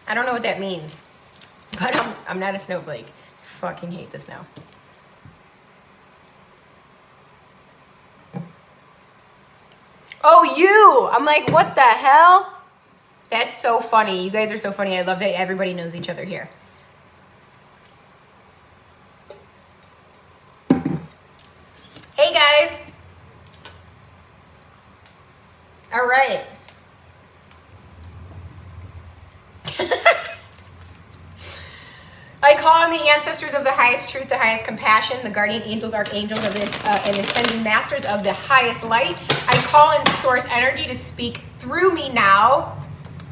I don't know what that means, but I'm not a snowflake. I fucking hate the snow. Oh, you! I'm like, what the hell? That's so funny. You guys are so funny. I love that everybody knows each other here. Hey, guys. All right. I call on the ancestors of the highest truth, the highest compassion, the guardian angels, archangels of this, and ascending masters of the highest light. I call in source energy to speak through me now,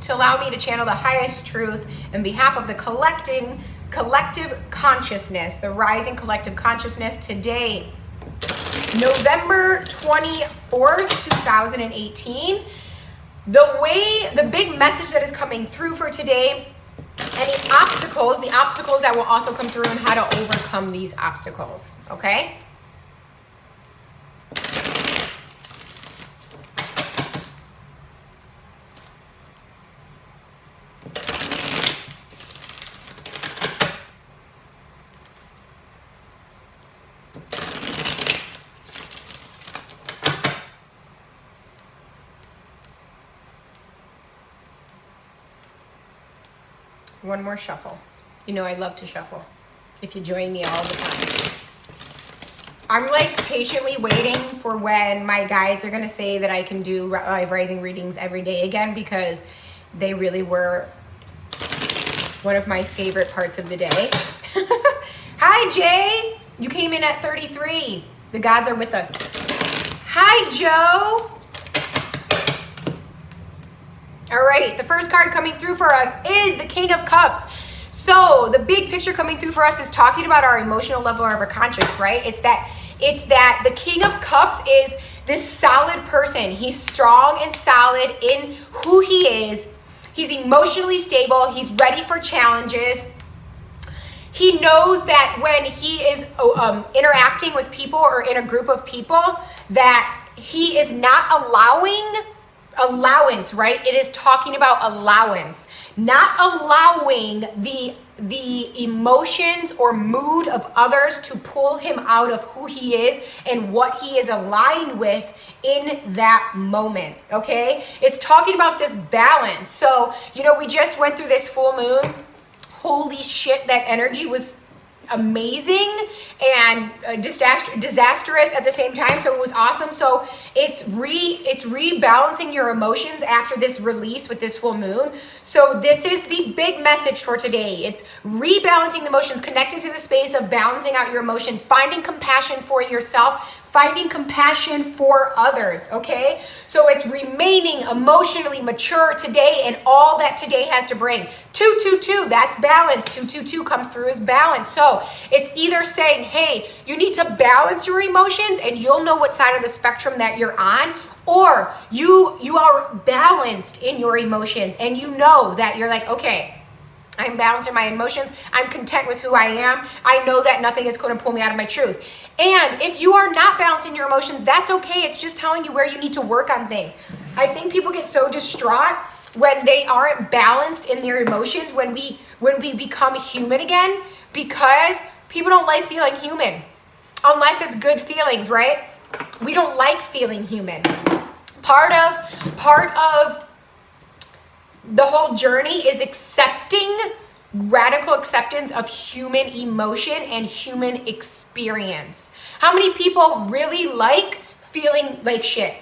to allow me to channel the highest truth in behalf of the collective consciousness, the rising collective consciousness today, November 24th, 2018. The big message that is coming through for today, any obstacles, the obstacles that will also come through, and how to overcome these obstacles, okay? One more shuffle. You know I love to shuffle. If you join me all the time. I'm like patiently waiting for when my guides are gonna say that I can do live rising readings every day again, because they really were one of my favorite parts of the day. Hi, Jay. You came in at 33. The gods are with us. Hi, Joe. All right, the first card coming through for us is the King of Cups. So the big picture coming through for us is talking about our emotional level of our conscious, right? It's that the King of Cups is this solid person. He's strong and solid in who he is. He's emotionally stable. He's ready for challenges. He knows that when he is interacting with people or in a group of people, that he is not allowance, right? It is talking about allowance, not allowing the emotions or mood of others to pull him out of who he is and what he is aligned with in that moment, okay? It's talking about this balance. So, you know, we just went through this full moon. Holy shit, that energy was amazing and disastrous at the same time. So it was awesome. So it's rebalancing your emotions after this release with this full moon. So this is the big message for today. It's rebalancing the emotions, connecting to the space of balancing out your emotions, finding compassion for yourself, finding compassion for others, okay? So it's remaining emotionally mature today and all that today has to bring. 222, that's balance. 222 comes through as balance. So it's either saying, hey, you need to balance your emotions and you'll know what side of the spectrum that you're on, or you are balanced in your emotions and you know that you're like, okay, I'm balanced in my emotions. I'm content with who I am. I know that nothing is going to pull me out of my truth. And if you are not balanced in your emotions, that's okay. It's just telling you where you need to work on things. I think people get so distraught when they aren't balanced in their emotions, when we become human again, because people don't like feeling human unless it's good feelings, right? We don't like feeling human. Part of the whole journey is accepting, radical acceptance of human emotion and human experience. How many people really like feeling like shit?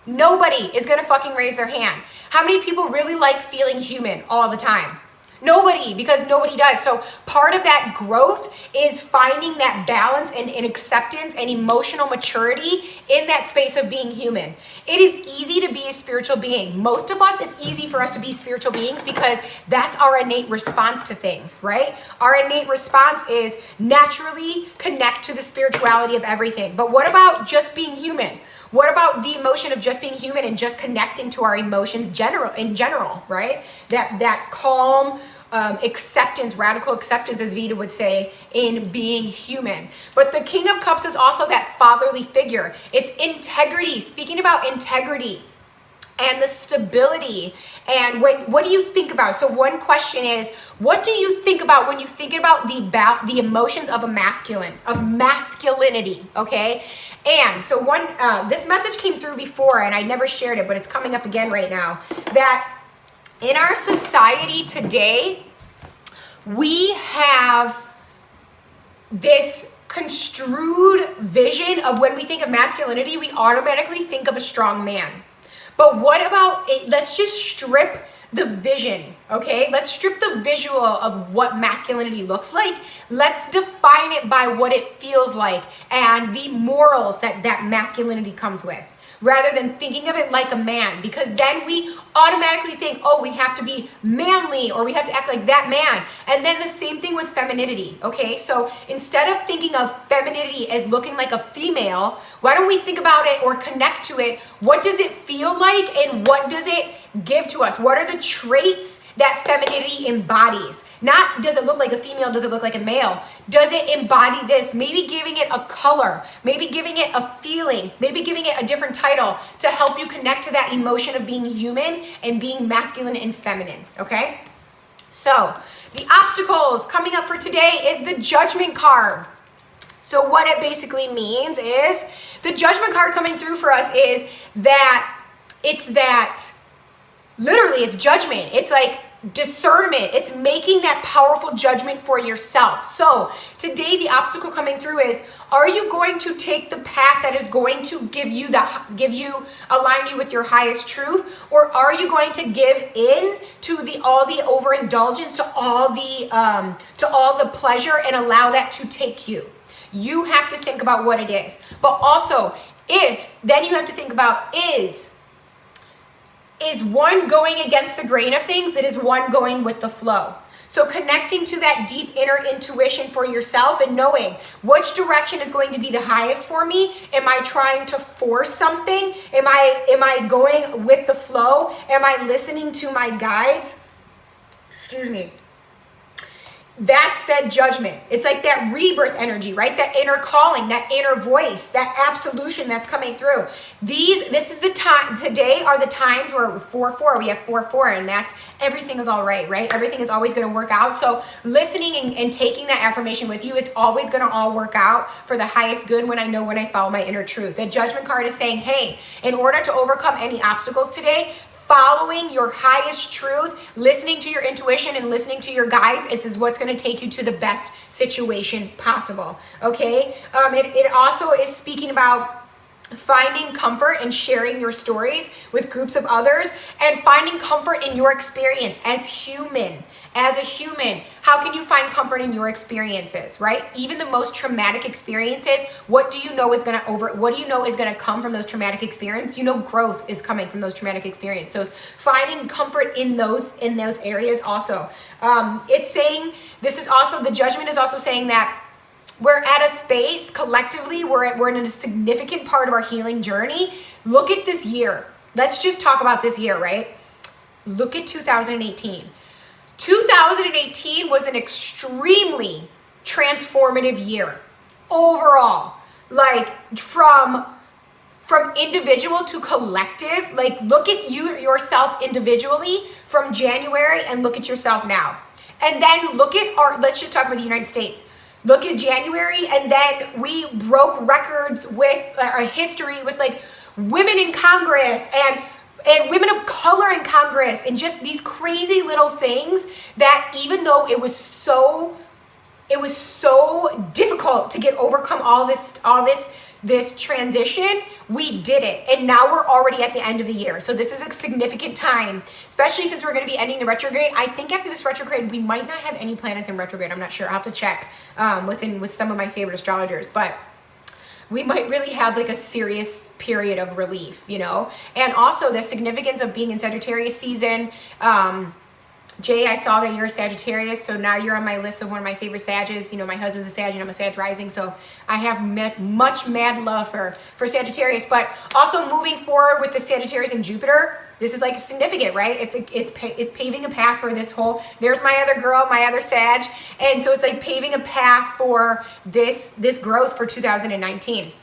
Nobody is gonna fucking raise their hand. How many people really like feeling human all the time? Nobody, because nobody does. So part of that growth is finding that balance and acceptance and emotional maturity in that space of being human. It is easy to be a spiritual being. Most of us, it's easy for us to be spiritual beings because that's our innate response to things, right? Our innate response is naturally connect to the spirituality of everything. But what about just being human? What about the emotion of just being human and just connecting to our emotions in general, right? That calm acceptance, radical acceptance, as Vita would say, in being human. But the King of Cups is also that fatherly figure. It's integrity. Speaking about integrity, and the stability. And what do you think about? So one question is, what do you think about when you think about the emotions of masculinity, okay? And so this message came through before and I never shared it, but it's coming up again right now, that in our society today, we have this construed vision of when we think of masculinity, we automatically think of a strong man. But what about it? Let's just strip the vision, okay? Let's strip the visual of what masculinity looks like. Let's define it by what it feels like and the morals that masculinity comes with, rather than thinking of it like a man, because then we automatically think, oh, we have to be manly or we have to act like that man. And then the same thing with femininity, okay? So instead of thinking of femininity as looking like a female, why don't we think about it or connect to it? What does it feel like and what does it give to us? What are the traits that femininity embodies? Not does it look like a female, does it look like a male? Does it embody this? Maybe giving it a color, maybe giving it a feeling, maybe giving it a different title to help you connect to that emotion of being human and being masculine and feminine, okay? So the obstacles coming up for today is the Judgment card. So what it basically means is the Judgment card coming through for us is that literally it's judgment. It's like discernment. It's making that powerful judgment for yourself. So today the obstacle coming through is, are you going to take the path that is going to align you with your highest truth, or are you going to give in to all the overindulgence, to all the pleasure, and allow that to take you? You have to think about what it is. But also, then you have to think about is one going against the grain of things, that is one going with the flow. So connecting to that deep inner intuition for yourself and knowing which direction is going to be the highest for me. Am I trying to force something? Am I going with the flow? Am I listening to my guides? Excuse me. That's that judgment. It's like that rebirth energy, right? That inner calling, that inner voice, that absolution that's coming through. This is the time, today are the times where with 4-4, we have 4-4, and that's everything is all right? Everything is always going to work out. So listening and taking that affirmation with you, it's always going to all work out for the highest good when I follow my inner truth. The Judgment card is saying, hey, in order to overcome any obstacles today, following your highest truth, listening to your intuition and listening to your guides, is what's going to take you to the best situation possible, okay? It also is speaking about finding comfort and sharing your stories with groups of others, and finding comfort in your experience as a human. How can you find comfort in your experiences, right? Even the most traumatic experiences, what do you know is going to come from those traumatic experiences? You know, growth is coming from those traumatic experiences. So finding comfort in those areas also. It's saying, the Judgment is also saying that we're at a space collectively, we're in a significant part of our healing journey. Look at this year. Let's just talk about this year, right? Look at 2018. 2018 was an extremely transformative year overall. Like from individual to collective. Like look at yourself individually from January and look at yourself now. And then let's just talk about the United States. Look at January, and then we broke records with our history with like women in Congress and women of color in Congress, and just these crazy little things that even though it was so difficult to overcome all this transition, we did it. And now we're already at the end of the year. So this is a significant time, especially since we're going to be ending the retrograde. I think after this retrograde, we might not have any planets in retrograde. I'm not sure. I'll have to check with some of my favorite astrologers. But we might really have like a serious period of relief, you know? And also the significance of being in Sagittarius season. Jay, I saw that you're a Sagittarius, so now you're on my list of one of my favorite Sages. You know, my husband's a Sag and I'm a Sag rising, so I have much mad love for Sagittarius. But also moving forward with the Sagittarius and Jupiter, this is like significant, right? It's paving a path for this whole, there's my other girl, my other Sag. And so it's like paving a path for this growth for 2019.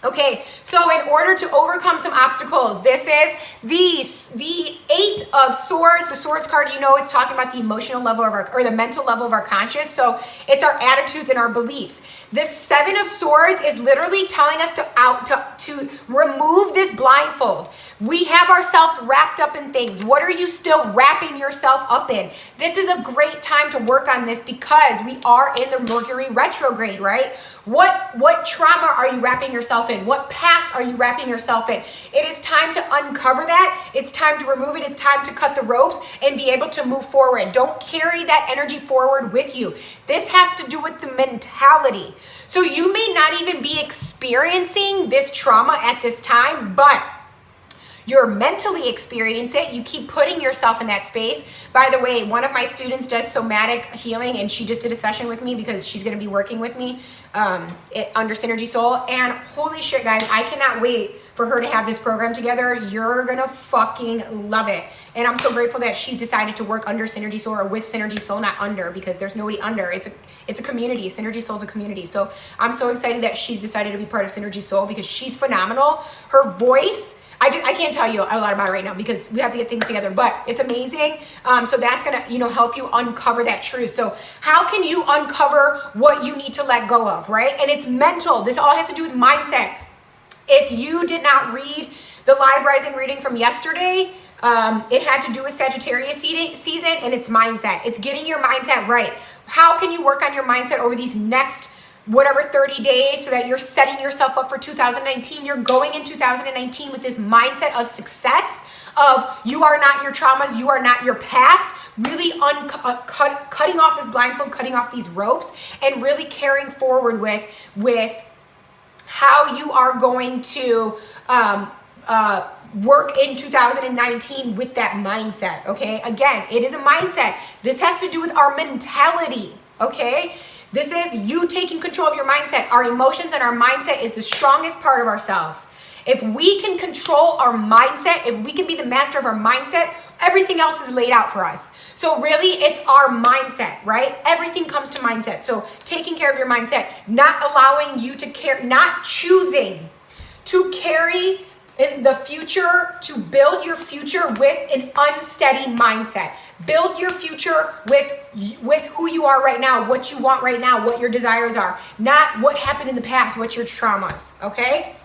Okay, so in order to overcome some obstacles, this is the Eight of Swords. The Swords card, you know, it's talking about the emotional level of our, or the mental level of our conscious. So it's our attitudes and our beliefs. This Seven of Swords is literally telling us to remove this blindfold. We have ourselves wrapped up in things. What are you still wrapping yourself up in? This is a great time to work on this because we are in the Mercury retrograde, right? What trauma are you wrapping yourself in? What past are you wrapping yourself in? It is time to uncover that. It's time to remove it. It's time to cut the ropes and be able to move forward. Don't carry that energy forward with you. This has to do with the mentality. So you may not even be experiencing this trauma at this time, but you're mentally experience it. You keep putting yourself in that space. By the way, one of my students does somatic healing, and she just did a session with me because she's going to be working with me under Synergy Soul. And holy shit, guys, I cannot wait for her to have this program together. You're going to fucking love it. And I'm so grateful that she's decided to work under Synergy Soul or with Synergy Soul, not under, because there's nobody under. It's a community. Synergy Soul is a community. So I'm so excited that she's decided to be part of Synergy Soul because she's phenomenal. Her voice, I can't tell you a lot about it right now because we have to get things together, but it's amazing. So that's gonna, help you uncover that truth. So how can you uncover what you need to let go of, right? And it's mental. This all has to do with mindset. If you did not read the live rising reading from yesterday, it had to do with Sagittarius season and it's mindset. It's getting your mindset right. How can you work on your mindset over these next whatever 30 days so that you're setting yourself up for 2019? You're going in 2019 with this mindset of success, of you are not your traumas, you are not your past, really cutting off this blindfold, cutting off these ropes, and really carrying forward with how you are going to work in 2019 with that mindset, okay? Again, it is a mindset. This has to do with our mentality, okay? This is you taking control of your mindset. Our emotions and our mindset is the strongest part of ourselves. If we can control our mindset, if we can be the master of our mindset, everything else is laid out for us. So really, it's our mindset, right? Everything comes to mindset. So taking care of your mindset, not allowing you to care, not choosing to carry in the future, to build your future with an unsteady mindset. Build your future with who you are right now, what you want right now, what your desires are, not what happened in the past, what's your traumas, okay?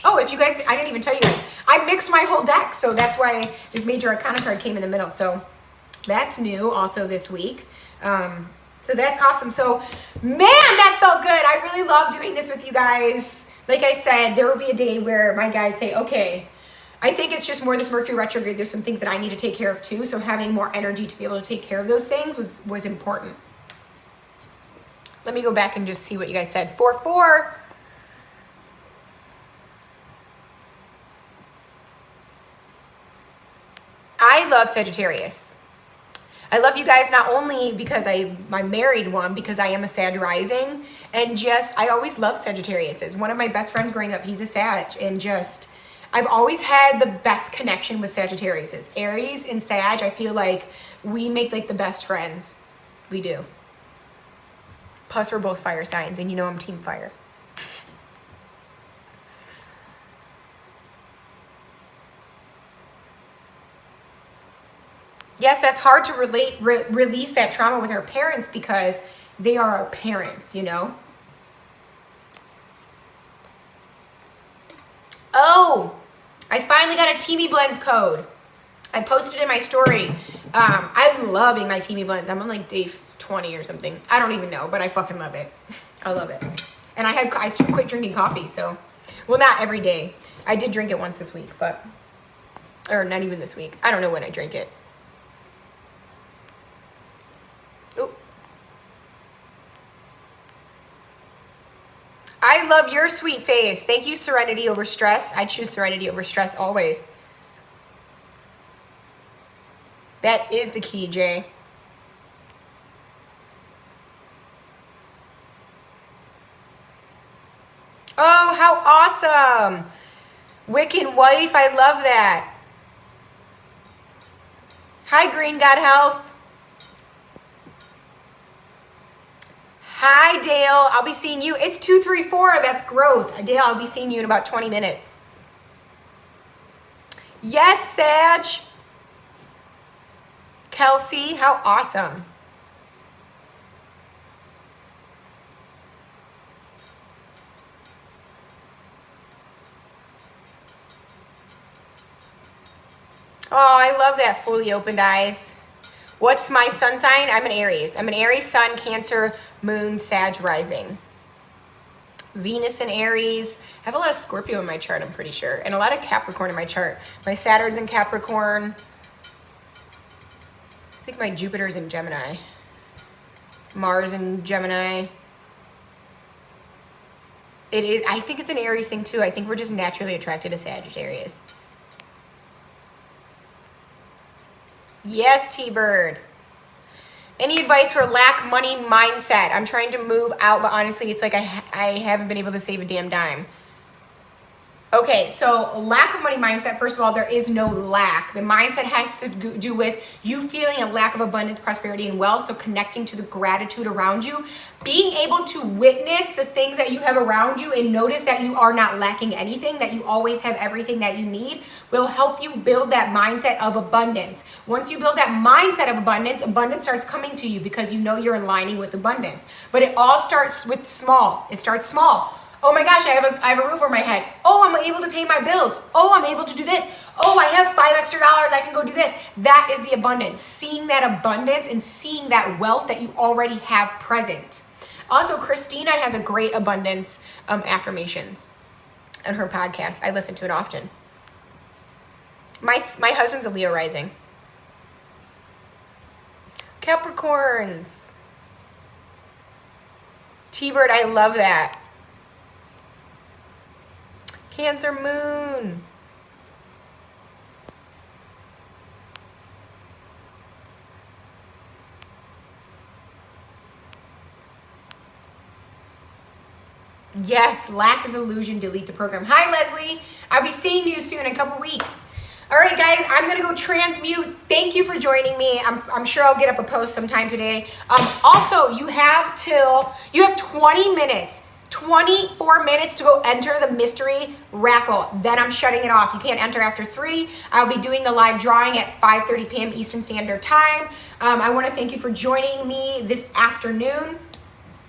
Oh, if you guys, I didn't even tell you guys, I mixed my whole deck, so that's why this Major Arcana card came in the middle. So that's new also this week. So that's awesome. So man, that felt good. I really love doing this with you guys. Like I said, there will be a day where my guides say, okay, I think it's just more this Mercury retrograde. There's some things that I need to take care of too. So having more energy to be able to take care of those things was important. Let me go back and just see what you guys said. 4-4. I love Sagittarius. I love you guys not only because I married one, because I am a Sag rising, and just, I always love Sagittarius. One of my best friends growing up, he's a Sag, and just, I've always had the best connection with Sagittarius. Aries and Sag, I feel like we make like the best friends. We do. Plus we're both fire signs, and I'm team fire. Yes, that's hard to release that trauma with our parents because they are our parents, Oh, I finally got a Teamy Blends code. I posted in my story. I'm loving my Teamy Blends. I'm on like day 20 or something. I don't even know, but I fucking love it. I love it. And I quit drinking coffee, so, well, not every day. I did drink it once this week, or not even this week. I don't know when I drank it. I love your sweet face. Thank you, Serenity over Stress. I choose Serenity over Stress always. That is the key, Jay. Oh, how awesome. Wiccan Wife, I love that. Hi, Green God Health. Hi, Dale. I'll be seeing you. It's 234. That's growth. Dale, I'll be seeing you in about 20 minutes. Yes, Sag. Kelsey, how awesome. Oh, I love that fully opened eyes. What's my sun sign? I'm an Aries. I'm an Aries sun, Cancer, moon, Sag rising. Venus in Aries. I have a lot of Scorpio in my chart, I'm pretty sure. And a lot of Capricorn in my chart. My Saturn's in Capricorn. I think my Jupiter's in Gemini. Mars in Gemini. It is, I think it's an Aries thing too. I think we're just naturally attracted to Sagittarius. Yes, T-Bird. Any advice for lack money mindset? I'm trying to move out, but honestly, it's like I haven't been able to save a damn dime. Okay, so lack of money mindset, first of all, there is no lack. The mindset has to do with you feeling a lack of abundance, prosperity, and wealth, so connecting to the gratitude around you, being able to witness the things that you have around you and notice that you are not lacking anything, that you always have everything that you need, will help you build that mindset of abundance. Once you build that mindset of abundance, abundance starts coming to you because you know you're aligning with abundance. But it all starts with small. It starts small. Oh my gosh, I have a roof over my head. Oh, I'm able to pay my bills. Oh, I'm able to do this. Oh, I have $5 extra. I can go do this. That is the abundance. Seeing that abundance and seeing that wealth that you already have present. Also, Christina has a great abundance affirmations on her podcast. I listen to it often. My husband's a Leo rising. Capricorns. T-Bird, I love that. Cancer moon. Yes, lack is illusion, delete the program. Hi, Leslie. I'll be seeing you soon in a couple weeks. All right, guys, I'm going to go transmute. Thank you for joining me. I'm sure I'll get up a post sometime today. Also, you have 20 minutes. 24 minutes to go enter the mystery raffle. Then I'm shutting it off. You can't enter after 3. I'll be doing the live drawing at 5:30 p.m. Eastern Standard Time. I want to thank you for joining me this afternoon,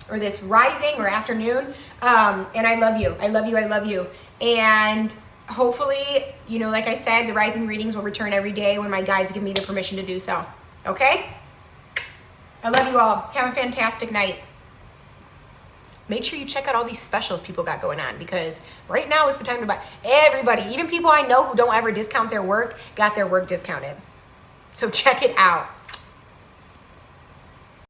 or this rising or afternoon. And I love you. I love you. I love you. And hopefully, like I said, the rising readings will return every day when my guides give me the permission to do so. Okay? I love you all. Have a fantastic night. Make sure you check out all these specials people got going on, because right now is the time to buy. Everybody, even people I know who don't ever discount their work, got their work discounted. So check it out.